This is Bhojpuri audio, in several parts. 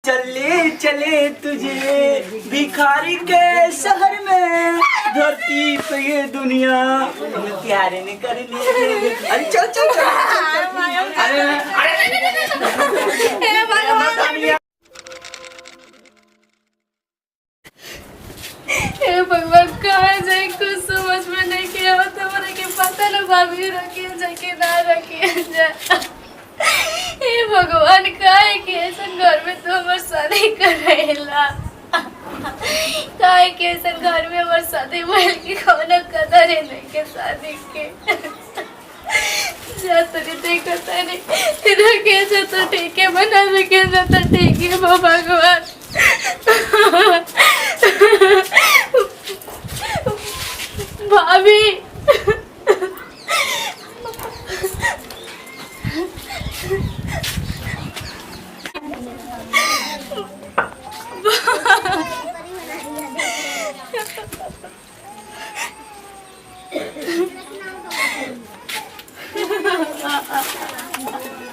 चले चले तुझे भिखारी के शहर में, धरती पे ये दुनिया प्यारे ने कर लिए। अरे चल चल चल, हे भगवान कहाँ जाए कुछ समझ में नहीं किया। तुम्हारे के पता न भाभी रखे जाके ना रखे जा। हे भगवान काहे के ऐसा घर में तो हमारे शादी करेला, काहे के ऐसा घर में हमारे शादी बोल के कौन कदर है नहीं के शादी के। जा तरी देखो तरी तेरा कैसे तो ठीक है, बना भी कैसे तो ठीक है भगवान। भाभी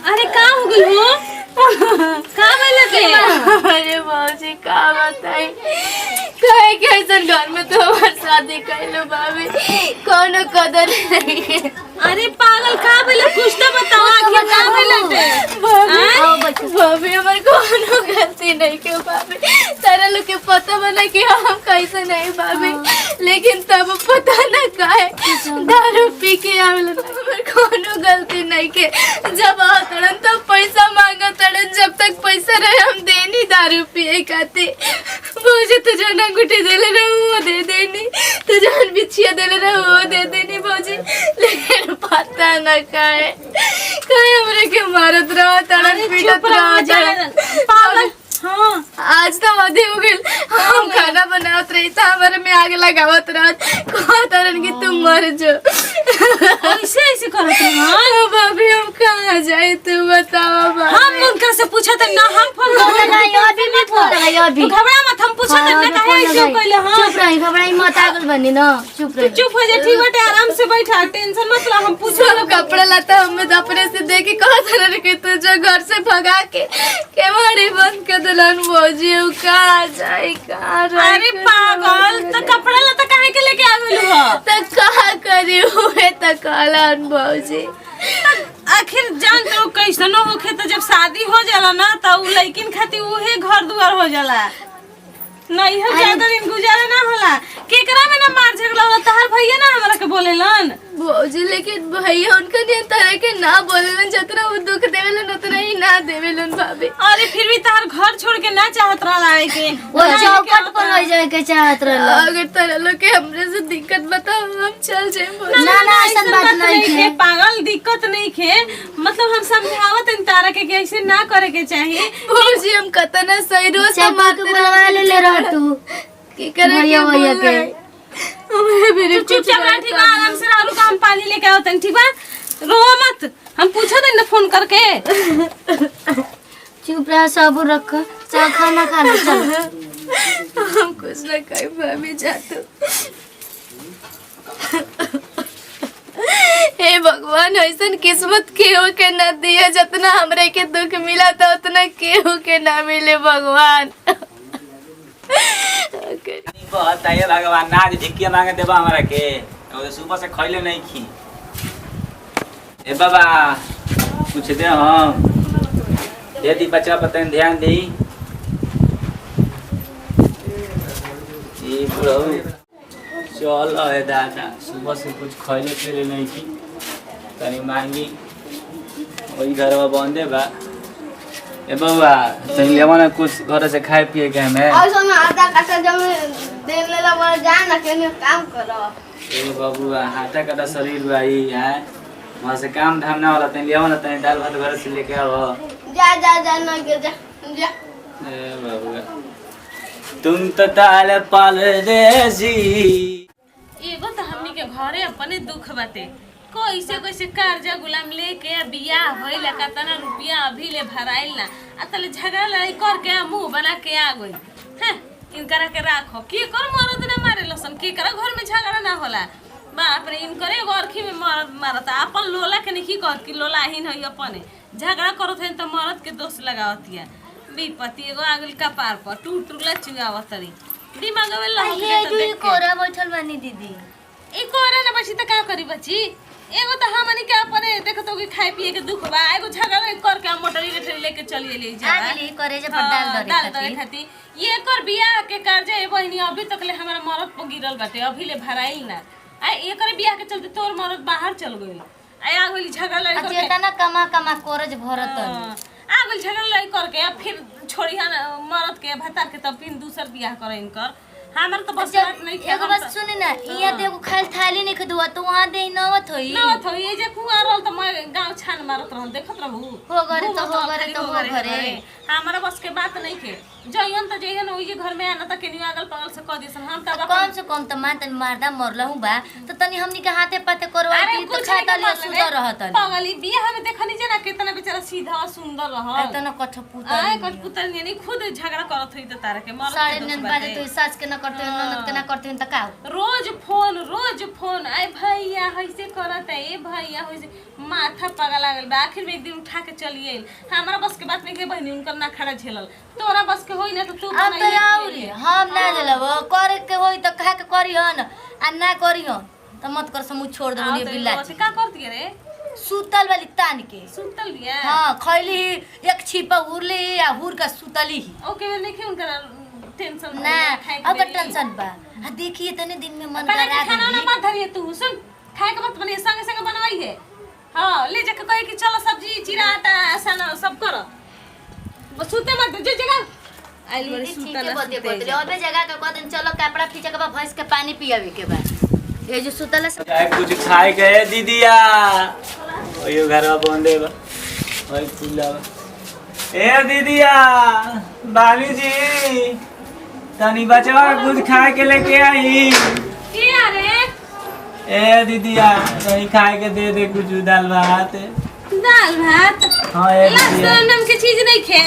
अरे का हो गई हो? का लगे? अरे मौसी का बताई, कहे कैसन घर में तो हमार शादी कैलो भाभी, कौनो कदर नहीं है। अरे पागल का बोले, कुछ तो बताओ आखिर का बोले? भाभी हमार कोनो गलती नहीं के भाभी, सारा लोग के पता बना कि हम कैसे नहीं भाभी, लेकिन तब पता न काहे दारू पी के आवेला। हमार कोनो गलती नहीं के, जब आवतड़न तब पैसा मांगतड़न, जब तक पैसा रहे हम देनी दारू पिए खाती। मुझे तो जान अंगूठी देले रहो वो दे देनी, तो जान बिछिया देले रहो वो दे देनी भौजी, लेकिन पता न काहे हमरे के मारत रहो तड़न पीटत रहो पागल। हाँ आज तो मधी हो गई, हम खाना बनावत रही था, हमारे में आग लगावत रहत, कहत रहन कि तुम मर जो। ऐसे ऐसे करत रहे। हाँ भाभी हम कहाँ जाए तू बताओ भाभी। हम उनका से पूछा था ना, हम फोन लगाई अभी मत फोन लगाई अभी। घबरा मत, हम पूछा था ना काहे ऐसे कहले। हां चुप रही, घबराई मत, आगल बनी ना, चुप रही। चुप हो जा, ठीक बाटे, आराम से बैठा, टेंशन मत ला। हम पूछा सब कपड़ा लाता हमें अपने से देके कहत रहन कि तू जो घर से भगा के केवाड़ी बंद कर देलन भौजी, कहाँ जाए कहाँ रहे। अरे पागल, तो कपड़ा लता काहे के लेके आवेलु हो? तो कहाँ करी हुए तो कहलन भौजी। आखिर जान तो कैसन होखे, तो जब शादी हो जाला ना तो उ लड़किन खातिर उहे घर दुआर हो जाला, नहीं है ज्यादा दिन गुजारे ना होला। केकरा में ना मार झगड़ा होला, तहार भैया ना हमरा के बोलेलन भौजी, लेकिन भैया उनका नहीं तरह के ना बोलेलन, जितना वो दुख देवेलन उतना ही ना देवेलन भाभी। अरे फिर भी तहार घर छोड़ के ना चाहत रहा है के वो चौकट पर रह जाए के चाहत रहला। अगर तारा लोग के हमरे से दिक्कत बताओ हम चल जाए। ना ना ऐसा बात नहीं है है पागल, दिक्कत नहीं है, मतलब हम समझावत हैं तारा के ऐसे ना करे के चाहिए। भौजी हम कतना सही रोज चाकू के बुलवा ले रह तू की करे भैया भैया के। चुपचाप बैठी बा, आराम से रहो, हम पानी लेके आओ तन, ठीक बा? रो मत, हम पूछा था ना फोन करके। चुप रह, सबूर रख, चल खाना खाना चल। हम कुछ ना कहीं भाभी जातो। हे भगवान, ऐसा किस्मत केहू के न दिया, जितना हमरे के दुख मिला था उतना केहू के ना मिले भगवान। बताइए भगवान, ना ढिकिया मांगे देबा हमरा के, और सुबह से खइले नहीं खी। ए बाबा कुछ दे, हम दे दी, बच्चा पता ध्यान दे। ये प्रभु चल है दादा, सुबह से कुछ खइले पीले नहीं की, तनी मांगी वही घरवा बंदे बा। ए बाबा तनी लेवा ना कुछ घर से खाए पिए के हमें। और समय आधा कटा जब देन लेला बोल जान ना केने काम करो। ए बाबू हाथा कटा शरीर भाई है, वहां से काम धाम ना वाला, तनी लेवा ना, तनी दाल भात घर से लेके आओ। जा जा जा ना के जा जा। ए बाबू तुम तो ताल पाल देसी। एगो तो हमनी के घरे अपने दुख बाटे, कैसे कैसे कर्जा गुलाम लेके बियाह होइला, कतना रुपया अभी ले भराइल ना, आ तले झगड़ा लड़ाई करके मुंह बना के आ गई। हैं इनकरा के राखो, की कर मरद ना मारे लसन, की करा घर में झगड़ा ना होला। बाप रे, इनकरे एगो अरखी में मरद मारता, अपन लोला के नहीं कहत कि लोला हिन है, अपने झगड़ा करत है तो मरद के दोष लगावतिया। विपत्ति एगो आगल कपार पर टूटला चुगावत तरी दिमाग में लहक ये के तो जो देख के कोरा बैठल बानी दीदी ई कोरा ना बची त का करी बची एगो त हमनी के अपने देखत हो कि खाए पिए के दुख बा एगो झगड़ा करके हम मोटरी के ठेली लेके चली एली जा आगली करे जे पटाल दाल दरे दरे खाती ये कर बियाह के कर्जा ए बहिनी अभी तक ले हमारा मरद पर गिरल बाटे अभी ले भराइल ना आ एकर बियाह के चलते तोर मरद बाहर चल गइल आ गइल झगड़ा लड़ी करके जेता ना कमा कमा कोरज भरत आ गइल झगड़ा लड़ी करके फिर छोड़ी मरद के भतार के तब फिर दूसर बियाह करे इनकर हमर तो बस बात नहीं एगो बात सुनी ना इया देखो खाइल थाली नहीं खदुआ तो वहां दे नवत होई ना थो ये जे कुआं रहल त मैं गांव छान मारत रहल देखत रहू हो घरे तो हो घरे हमारा बस के बात नहीं के जइहन त जइहन ओइ जे घर में आना त केनियो अगल बगल से कह दिसन हम त कम से कम त मान तनी मारदा मरलहु बा तो तनी हमनी के हाथे पाते करवा दी तो खाता लिया सुंदर रहत पगली बियाह में देखनी जे ना कितना बेचारा सीधा सुंदर रहल एतना कठपुता आए कट पुतल नहीं खुद झगड़ा करत होई त तारे के मरत साढ़े 9 बजे तो सास के ना करते ननद के ना करते त का रोज फोन आए भैया ऐसे करत है ए भैया होइसे माथा पगा लागल बा आखिर में एक दिन उठा के चली आइल हमरा बस के बात नहीं के बहनी उनकर ना खड़ा झेलल तोरा बस के होई ना तो तू अब तो आउरी हम ना देलब करे के होई त कहा के करिहन आ ना करिहन त मत कर समूह छोड़ दे बोलिए बिल्ला का करती रे सुतल वाली तान के सुतल बिया हां खैली एक छिपा उरली आ हुर का सुतली ही ओके नहीं के उनकर टेंशन ना अब टेंशन बा आ देखिए तने दिन में मन पहले करा खाना ना मत धरिए तू सुन खाए के मत बनिए संगे संगे बनवाई है हां ले जाके कहे कि चलो सब्जी जीरा आटा सन सब करो बस सुते मत जो जगह आइल बड़ी सुतल बोलते अबे जगह के कहतन चलो कपड़ा खींचे के बा भैंस के पानी पियावे के बा ये जो सुतल से चाहे कुछ खाए के दीदिया ओयो घरवा बंदे बा ओई खुला बा ए दीदिया बाली जी तनी बचवा कुछ खाए के लेके आई की अरे ए दीदिया नहीं खाए के दे दे कुछ दाल भात हां ए लहसुन नाम के चीज नहीं खे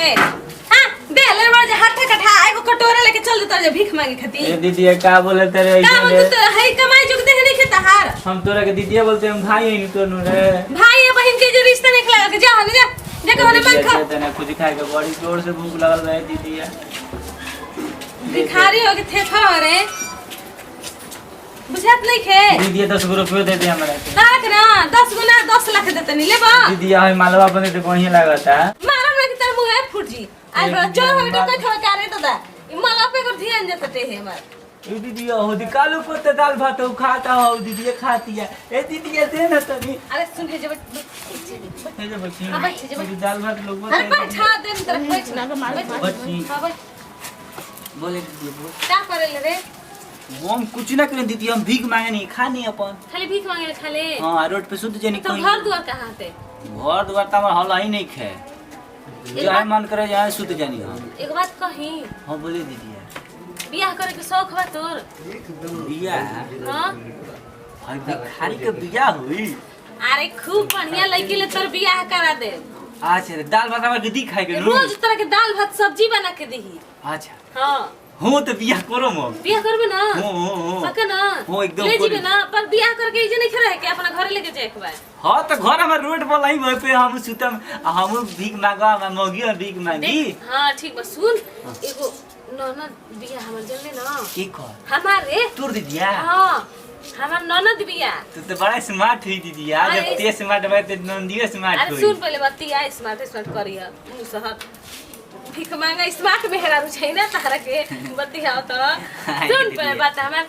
हां बेलर बार जे हाथ कठा एगो कटोरा लेके चल देता जे भीख मांगे खाती ए दीदिया का बोले तेरे का बोलते तो है कमाई जुग दे नहीं खेता हार हम तोरा के दीदिया बोलते हम भाई हैं तो रे भाई या बहन के जो रिश्ता निकला के जा जा देखो ने मन खा तने कुछ खाए के बड़ी जोर से भूख लगल रहे दीदिया भिखारी हो के थे था रे बुझात नहीं खे दीदिया 10 रुपए दे दे हमरा के लाख ना 10 गुना 10 लाख देते नहीं लेबा दीदिया है मालवा बने तो बढ़िया लागता मारा में के तर मुंह है फूट जी आई बड़ा चोर हो के खा का रे दादा ई माला पे कर ध्यान देते ते है हमार ए दीदिया हो दिकालो को तो दाल भात हो खाता हो दीदिया खाती है ए दीदिया दे ना तनी अरे सुन हे जब हे जो बच्ची हाँ, बच्ची, जब- मेरी दाल भात लोग अरे बैठा दे तरफ बैठ ना बच्ची हां भाई बोले दीदिया बोल का करे ले रे हम कुछ ना करें दीदी हम भीख मांगे नहीं खानी अपन खाली भीख मांगे ले खाले हां रोड पे सुत जनी तो घर दुआर कहां पे घर दुआर त हमर हल ही नहीं खे जहाँ मन करे जहाँ सुत जानी हम एक बात कही हाँ बोले दीदी बियाह करे के शौक बा तोर बिया हां भाई भिखारी के बिया हुई अरे खूब बढ़िया लड़की ले तोर बियाह करा दे अच्छा दाल भात हमरा के दी खाए के नु रोज तरह के दाल भात सब्जी बना के देही अच्छा हां हो तो बिया करो मो बियाह करबे ना हो पक्का ना हो, एकदम ले करी। जीबे ना पर बियाह करके इजे नहीं रहे के अपना घर लेके जाए के बा हाँ तो घर हमार रोड पर लाई वहीं पे हम सुतम हम भीख मांगा मौगी भीख मांगी हां ठीक बा सुन एगो ननद बियाह हमर जल्दी ना की कर हमारे तोर दीदिया हां हमार ननद बियाह तू तो बड़ा स्मार्ट हुई दीदिया जब अरे, ते स्मार्ट हुई तो नंदियो स्मार्ट अरे हुई सुन पहले बतिया स्मार्ट करिया मुसहत भीख मांगा स्मार्ट मेहरा रुछै ना तारा के बतिया तो सुन पहले बात हमार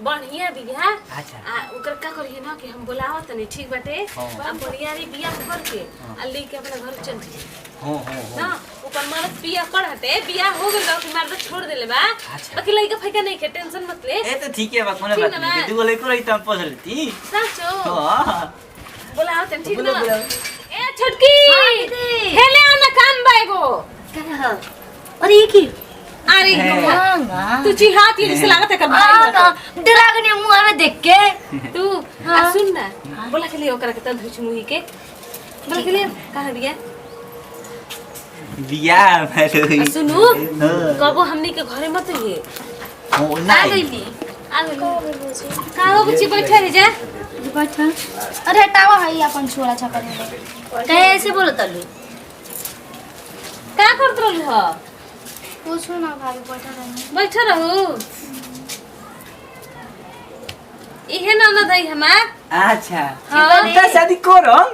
बढ़िया बियाह अच्छा। आ ओकर का करिए ना कि हम बोलावत तनी ठीक बाटे हाँ। आ बढ़िया रे बियाह करके आ लेके अपना घर चल जी हो ना ओकर मरद बियाह करते बियाह हो गेल कि मर्द छोड़ देले बा अच्छा। बाकी लइका फइका नहीं के टेंशन मत ले ए तो ठीक है बा कोनो ठीक बात है नहीं ना? तू बोले को रही तो हम पहुंच लेती साचो हां बोलाओ तनी ठीक बोलो, ना बोलो। ए छोटकी हाँ, दीदी। हेले आना काम बाएगो अरे ये की अरे है। गो तू चिहात ये लागत है कर भाई तो डरागनी मुंह में देख के तू आ सुन ना बोला के लिए ओकरा के तन धुच मुही के बोला के लिए कहां दिया बिया में सुनू कबो हमनी के घरे मत ये हो आ नहीं गईली आ गईली का हो बच्ची बैठे रे जा बैठल अरे हटावा है अपन छोरा छपा कैसे बोलो तलू का करत रहलू ह पूछो ना भाभी बैठा रहना। बैठो रहू इहे ननद है हमार। अच्छा हाँ। उनका शादी करम।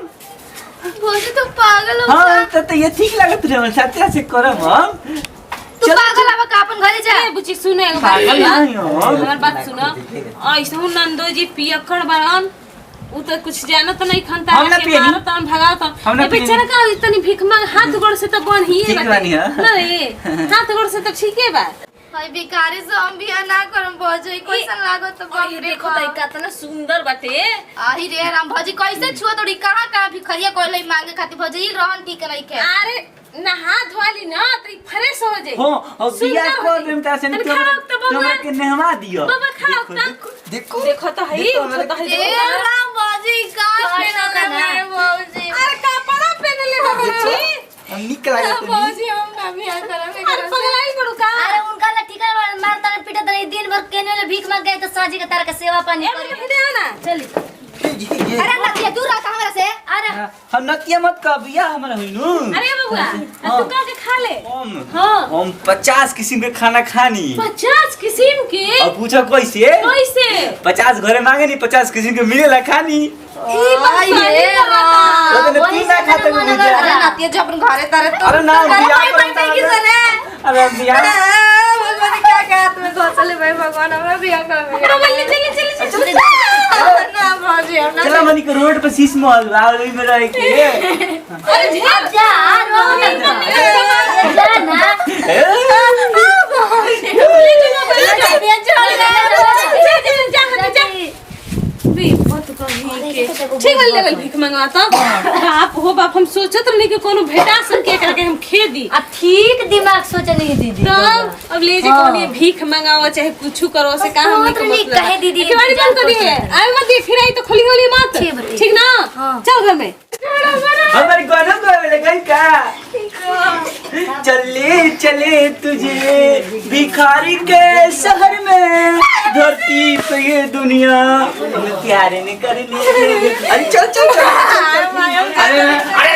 भौजी तो पागल हो हाँ तो ये ठीक लागत रहे सत्या से करम हम। तू पागल अब का अपन घरे जा। ए बुची सुने एगो पागल बात नहीं हो। हमार बात सुनो ऐसे हूं नंदो जी पियक्कड़ बाड़न उ तो कुछ जानत नहीं खनता हम ना के पियनी। मारत हम भगावत हम ना ए बेचारा का इतनी भीख मांग हाथ गोड़ से तो बन ही ठीक बानी, हाँ। नहीं हाथ गोड़ से तो ठीक है बा। भाई भिखारी से हम बियाह ना करम भौजी कैसन लागत तो बाप रे देखो तो कितना सुंदर बाटे। आही रे राम भौजी कैसे छुआ तोड़ी कहां भिखरिया कोई मांगे खातिर भौजी ई रहन ठीक नहीं के। अरे नहा धोली ना तो ई फ्रेश हो जाई। हो और बिया को देम त से तुम के नेहवा दियो। बाबा खाओ ता देखो देखो तो है देखो तो है। ए राम भौजी का पहनले मेरे भौजी। अरे कपड़ा पहनले हो बुची हम निकल गए भौजी हम ना बियाह करम अरे पगलाई बड़ू का। अरे उनका ला ठीक है मारता पीटा तनी दिन भर केने ले भीख मांग गए तो साजी के तार के सेवा पानी ए करी। दे ना चली अरे नतिया दूर रहा हमरा से। अरे हम नतिया मत का बिया हमरा होइनु। अरे बबुआ तू का के खा ले। हम हां हम 50 किस्म के खाना खानी 50 किस्म के। और पूछो कैसे कैसे 50 घरे मांगे नहीं 50 किस्म के मिलेला खानी। ई बात ये तो ने वही तू ना से खाता मन मुझे। कर अरे नतिया जब अपन घरे तारे तो अरे ना बिया की सने अरे बिया भगवान क्या कहा तुम्हें घोसले भाई भगवान हमरा बियाह करम। चल चल चल ना भौजी हम ना चला मनी के रोड पे शीश महल वाली में रह के अरे ढेर जा रो जा ना ठीक है लेवल भीख मंगवाता बाप हो बाप हम सोचत नहीं कि कोनो भेटा सके एकरा के हम खे दी अब ठीक दिमाग सोचनी है दीदी। तब अब ले जे कोनी भीख मंगाओ चाहे कुछ करो से का हम बहुत नीक कहे दीदी। एक बार बंद कर दिए आए मत दी फिर आई तो खोली खोली मत ठीक है। ठीक ना हाँ। चल घर में हमारे गाना को लगन का चले चले तुझे भिखारी के शहर में धरती पे ये दुनिया प्यारे ने कर ली। अरे चल चल चल अरे अरे